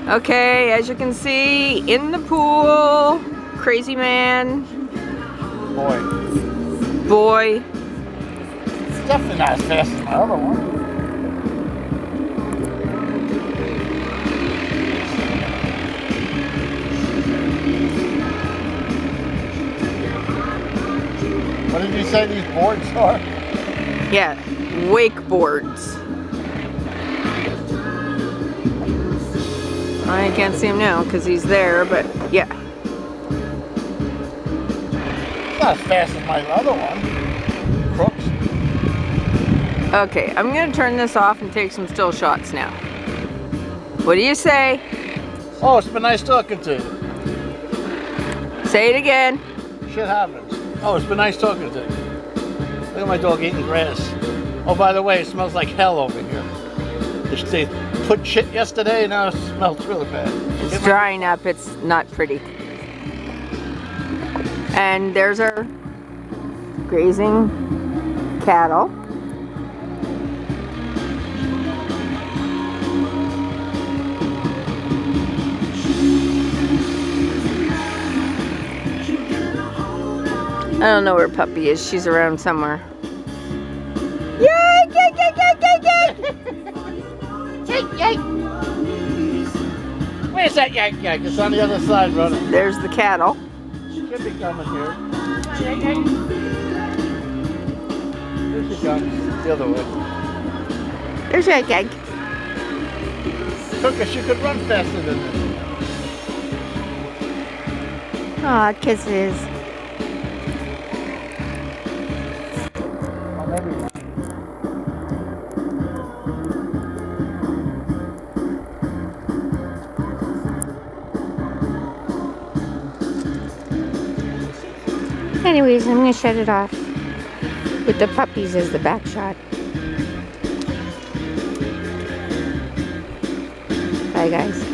Okay, as you can see, in the pool, crazy man, boy. It's definitely not as fast as my other one. What did you say these boards are? Yeah, wakeboards. I can't see him now because he's there, but yeah. It's not as fast as my other one. Crooks. Okay, I'm gonna turn this off and take some still shots now. What do you say? Oh, it's been nice talking to you. Say it again. Shit happens. Oh, it's been nice talking to you. Look at my dog eating grass. Oh, by the way, it smells like hell over here. They put shit yesterday, and now it smells really bad. It's drying up, it's not pretty. And there's our grazing cattle. I don't know where Puppy is. She's around somewhere. Yay! Yay! Yay! Yay! Yay! Yay! Yay! Where's that yank yank? It's on the other side, running. There's the cattle. Should be coming here. Yank yank. Here she comes. The other way. There's Yank Yank. Cooker, she could run faster than this. Aw, kisses. Oh, maybe not. Anyways, I'm gonna shut it off with the puppies as the back shot. Bye, guys.